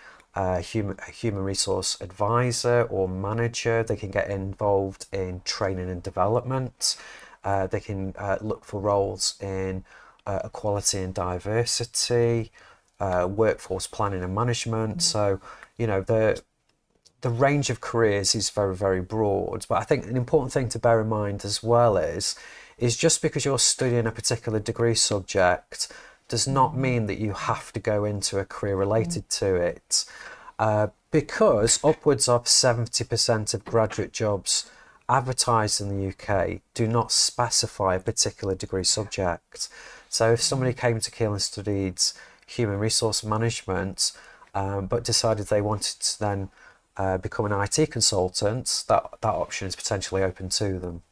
human resource advisor or manager. They can get involved in training and development. They can look for roles in equality and diversity, workforce planning and management. So the range of careers is very, very broad. But I think an important thing to bear in mind as well is just because you're studying a particular degree subject does not mean that you have to go into a career related to it, because upwards of 70% of graduate jobs advertised in the UK do not specify a particular degree subject. So if somebody came to Keele and studied human resource management, but decided they wanted to then become an IT consultant, that option is potentially open to them.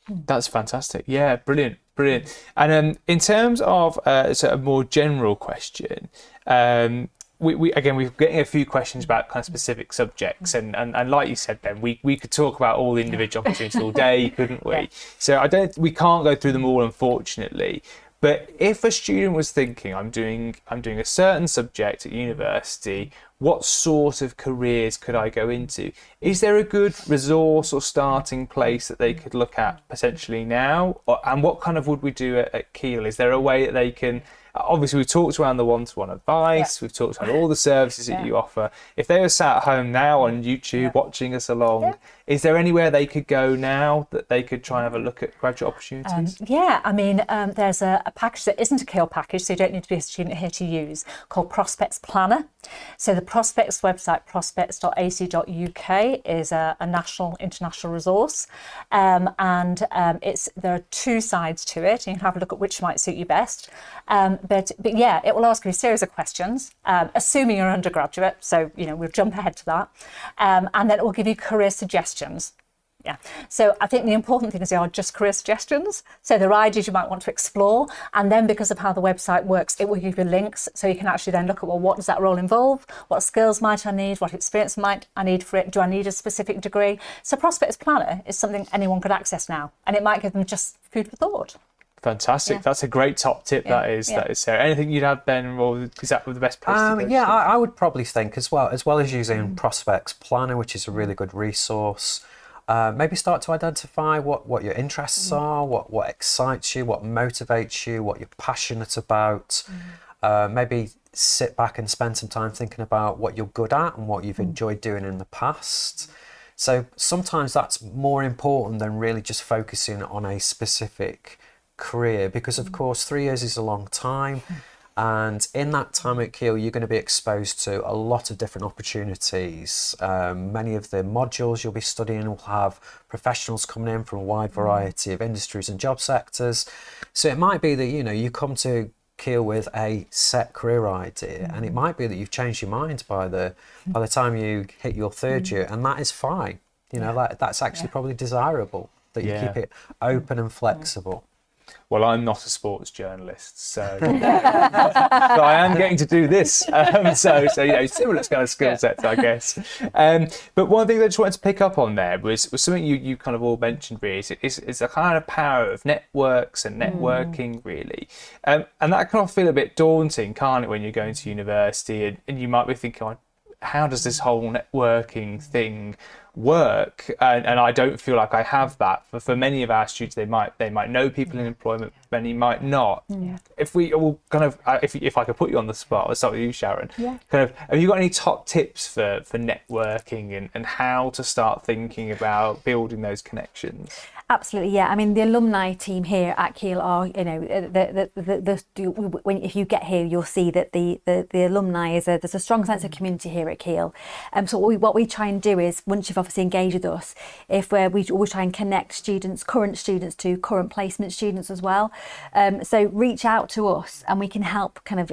That's fantastic. Yeah, brilliant. And in terms of sort of more general question, we're getting a few questions about kind of specific subjects, and like you said, Ben, we could talk about all the individual opportunities all day, couldn't we? So we can't go through them all, unfortunately. But if a student was thinking, I'm doing a certain subject at university, what sort of careers could I go into? Is there a good resource or starting place that they could look at potentially now? And what kind of would we do at Keele? Is there a way that they can, obviously we've talked around the one-to-one advice, we've talked about all the services that you offer. If they were sat at home now on YouTube watching us along, is there anywhere they could go now that they could try and have a look at graduate opportunities? There's a package that isn't a Keele package, so you don't need to be a student here to use, called Prospects Planner. So the Prospects website, prospects.ac.uk, is a national, international resource. There are two sides to it, and you can have a look at which might suit you best. But it will ask you a series of questions, assuming you're undergraduate, so we'll jump ahead to that. And then it will give you career suggestions. Yeah. So I think the important thing is they are just career suggestions. So they're ideas you might want to explore. And then because of how the website works, it will give you links. So you can actually then look at, well, what does that role involve? What skills might I need? What experience might I need for it? Do I need a specific degree? So Prospects Planner is something anyone could access now. And it might give them just food for thought. Fantastic. That's a great top tip. That is Sarah. Anything you'd add, Ben, or is that the best place to go? I would probably think as well as using Prospects Planner, which is a really good resource. Maybe start to identify what your interests are, what excites you, what motivates you, what you're passionate about. Maybe sit back and spend some time thinking about what you're good at and what you've enjoyed doing in the past. So sometimes that's more important than really just focusing on a specific career, because of course 3 years is a long time. And in that time at Keele, you're going to be exposed to a lot of different opportunities. Many of the modules you'll be studying will have professionals coming in from a wide variety of industries and job sectors. So it might be that, you come to Keele with a set career idea, and it might be that you've changed your mind by the time you hit your third year, and that is fine. You know, that's actually probably desirable, that you keep it open and flexible. Well, I'm not a sports journalist, so, so I am getting to do this. So similar kind of skill sets, I guess. But one thing that I just wanted to pick up on there was something you kind of all mentioned, really, is the kind of power of networks and networking, really. And that can often feel a bit daunting, can't it, when you're going to university and you might be thinking, how does this whole networking thing work? And I don't feel like I have that. For many of our students, they might know people in employment, many might not. If we all kind of, if I could put you on the spot, I'll start with you, Sharon. Kind of, have you got any top tips for networking and how to start thinking about building those connections? Absolutely, yeah. I mean, the alumni team here at Keele are, you know, if you get here, you'll see that the alumni there's a strong sense of community here at Keele. So what we try and do is, once you've obviously engaged with us, we try and connect current students to current placement students as well. So reach out to us, and we can help kind of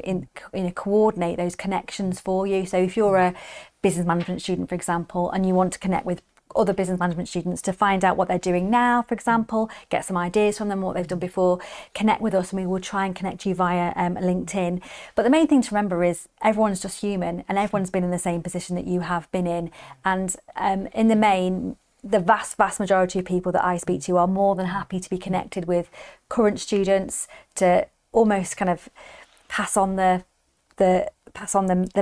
coordinate those connections for you. So if you're a business management student, for example, and you want to connect with other business management students to find out what they're doing now, for example, get some ideas from them, what they've done before, connect with us, and we will try and connect you via LinkedIn. But the main thing to remember is everyone's just human, and everyone's been in the same position that you have been in. And in the main, the vast majority of people that I speak to are more than happy to be connected with current students, to almost kind of pass on the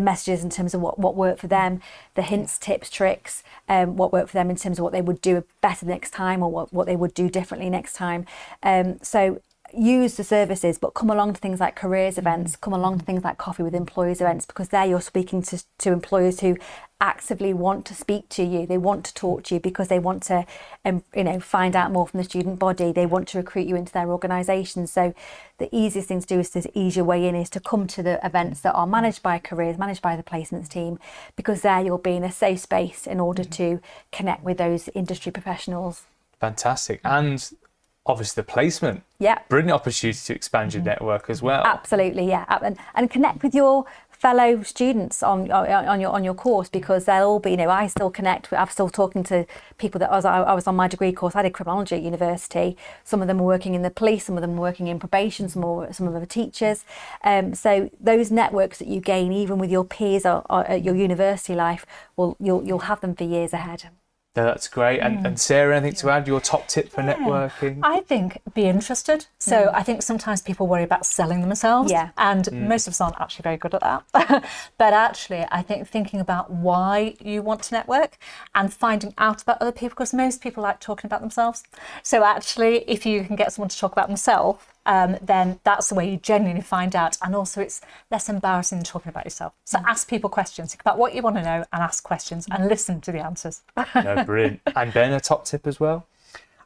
messages in terms of what worked for them, the hints, tips, tricks, what worked for them in terms of what they would do better next time, or what they would do differently next time. So use the services, but come along to things like careers events, come along to things like coffee with employers events, because there you're speaking to employers who actively want to speak to you. They want to talk to you because they want to find out more from the student body. They want to recruit you into their organisation. So the easiest thing to do is to ease your way in, is to come to the events that are managed by careers, managed by the placements team, because there you'll be in a safe space in order to connect with those industry professionals. Fantastic. And obviously the placement, brilliant opportunity to expand your network as well. Absolutely, yeah, and connect with your fellow students on your course, because they'll all be, I still connect. I'm still talking to people that I was on my degree course. I did criminology at university. Some of them were working in the police, some of them were working in probation, some of them were teachers. So those networks that you gain, even with your peers or at your university life, you'll have them for years ahead. No, that's great. And Sarah, anything to add? Your top tip for networking? I think be interested. So I think sometimes people worry about selling themselves, and most of us aren't actually very good at that. But actually, I think thinking about why you want to network and finding out about other people, because most people like talking about themselves. So actually, if you can get someone to talk about themselves, then that's the way you genuinely find out. And also it's less embarrassing than talking about yourself. So ask people questions, think about what you want to know and ask questions and listen to the answers. No, brilliant. And Ben, a top tip as well?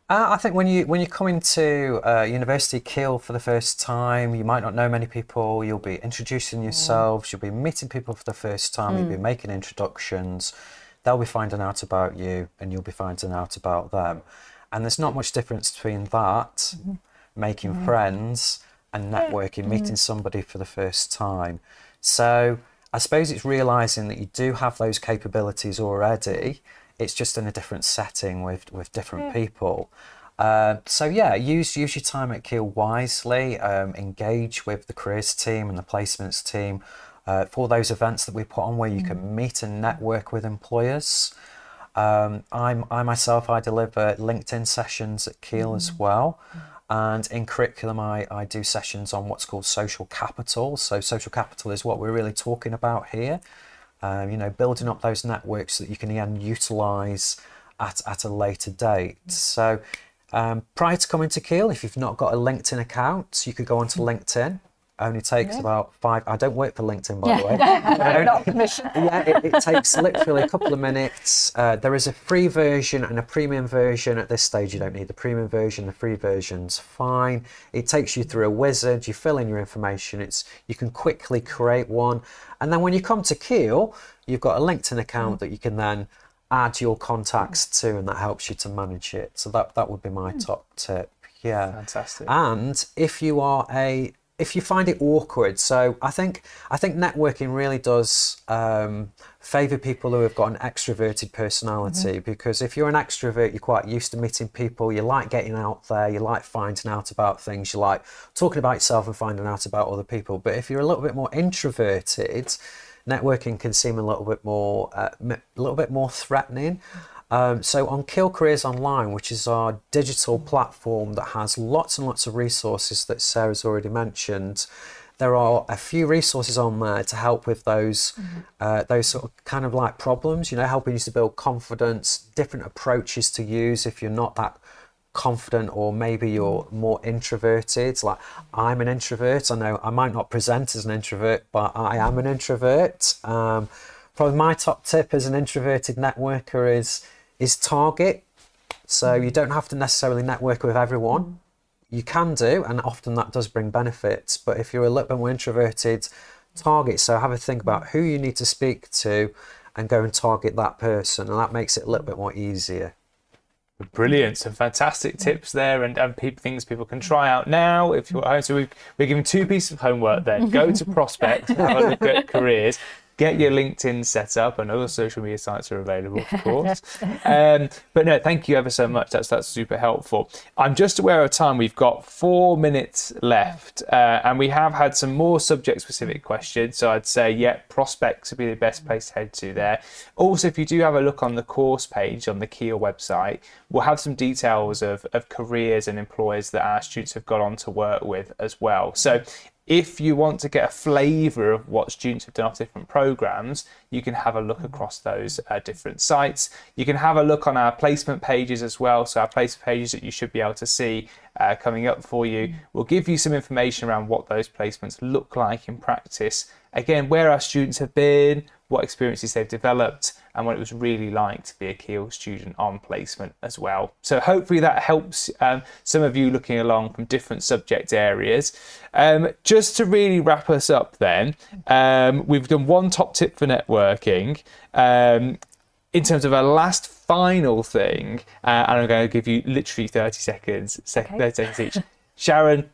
I think when you come into University Keele for the first time, you might not know many people. You'll be introducing yourselves. You'll be meeting people for the first time. You'll be making introductions. They'll be finding out about you, and you'll be finding out about them. And there's not much difference between that, making friends, and networking, meeting somebody for the first time. So I suppose it's realising that you do have those capabilities already. It's just in a different setting with different people. So use your time at Keele wisely. Engage with the careers team and the placements team for those events that we put on where you can meet and network with employers. I myself deliver LinkedIn sessions at Keele as well. And in curriculum, I do sessions on what's called social capital. So social capital is what we're really talking about here. Building up those networks that you can then utilise at a later date. So prior to coming to Keele, if you've not got a LinkedIn account, you could go onto LinkedIn. Only takes about 5. I don't work for LinkedIn, by the way. Not commission. It takes literally a couple of minutes. There is a free version and a premium version. At this stage, you don't need the premium version. The free version's fine. It takes you through a wizard. You fill in your information. You can quickly create one. And then when you come to Keele, you've got a LinkedIn account that you can then add your contacts to, and that helps you to manage it. So that would be my top tip. Yeah. Fantastic. And if you are a if you find it awkward, so I think networking really does favour people who have got an extroverted personality, because if you're an extrovert, you're quite used to meeting people, you like getting out there, you like finding out about things, you like talking about yourself and finding out about other people. But if you're a little bit more introverted, networking can seem a little bit more threatening. So on Keele Careers Online, which is our digital platform that has lots and lots of resources that Sarah's already mentioned, there are a few resources on there to help with those sort of kind of like problems, helping you to build confidence, different approaches to use if you're not that confident, or maybe you're more introverted. Like, I'm an introvert. I know I might not present as an introvert, but I am an introvert. Probably my top tip as an introverted networker is target. So you don't have to necessarily network with everyone. You can do, and often that does bring benefits. But if you're a little bit more introverted, target. So have a think about who you need to speak to and go and target that person, and that makes it a little bit more easier. Brilliant, some fantastic tips there, and things people can try out now if you're at home. So we're giving 2 pieces of homework then. Go to Prospect, have a look at careers, get your LinkedIn set up, and other social media sites are available, of course. But no, thank you ever so much. That's super helpful. I'm just aware of time. We've got 4 minutes left, and we have had some more subject-specific questions. So I'd say, Prospects would be the best place to head to there. Also, if you do have a look on the course page on the Keele website, we'll have some details of careers and employers that our students have got on to work with as well. So if you want to get a flavour of what students have done off different programmes, you can have a look across those different sites. You can have a look on our placement pages as well. So our placement pages that you should be able to see coming up for you will give you some information around what those placements look like in practice. Again, where our students have been, what experiences they've developed, and what it was really like to be a Keele student on placement as well. So hopefully that helps some of you looking along from different subject areas. Just to really wrap us up then, we've done 1 top tip for networking. In terms of our last final thing, and I'm going to give you literally 30 seconds, 30 seconds each. Sharon,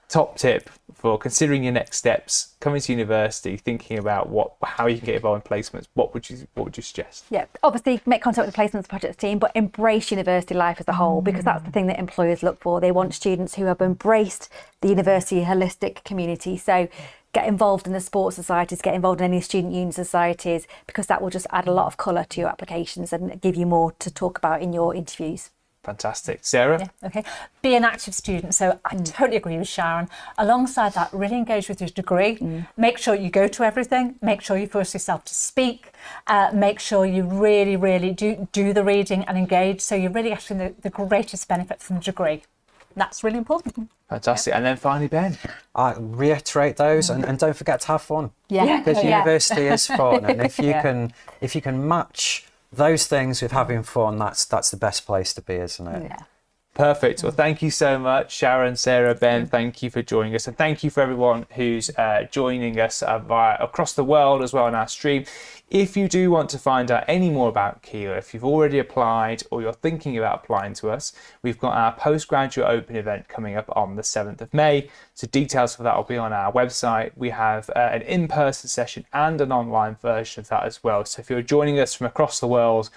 top tip for considering your next steps, coming to university, thinking about how you can get involved in placements. What would you suggest? Yeah, obviously make contact with the placements projects team, but embrace university life as a whole, because that's the thing that employers look for. They want students who have embraced the university holistic community. So get involved in the sports societies, get involved in any student union societies, because that will just add a lot of colour to your applications and give you more to talk about in your interviews. Fantastic. Sarah? Yeah, okay. Be an active student. So I totally agree with Sharon. Alongside that, really engage with your degree. Make sure you go to everything. Make sure you force yourself to speak. Make sure you really, really do the reading and engage. So you're really getting the greatest benefit from the degree. That's really important. Fantastic. And then finally, Ben? I reiterate those, and don't forget to have fun. Yeah. Because university is fun, and if you can match those things with having fun, that's the best place to be, isn't it? Yeah. Perfect. Well, thank you so much, Sharon, Sarah, Ben. Thank you for joining us, and thank you for everyone who's joining us across the world as well on our stream. If you do want to find out any more about Keele, if you've already applied or you're thinking about applying to us, we've got our Postgraduate Open event coming up on the 7th of May. So details for that will be on our website. We have an in-person session and an online version of that as well. So if you're joining us from across the world,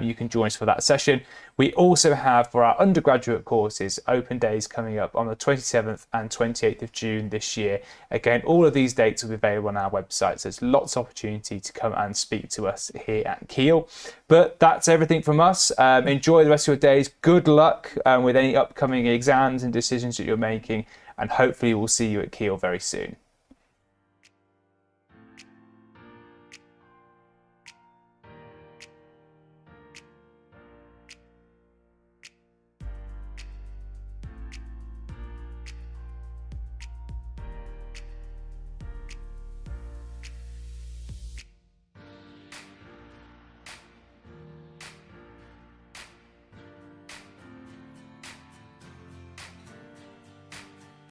you can join us for that session. We also have, for our undergraduate courses, open days coming up on the 27th and 28th of June this year. Again, all of these dates will be available on our website, so there's lots of opportunity to come and speak to us here at Keele. But that's everything from us. Enjoy the rest of your days. Good luck with any upcoming exams and decisions that you're making, and hopefully we'll see you at Keele very soon.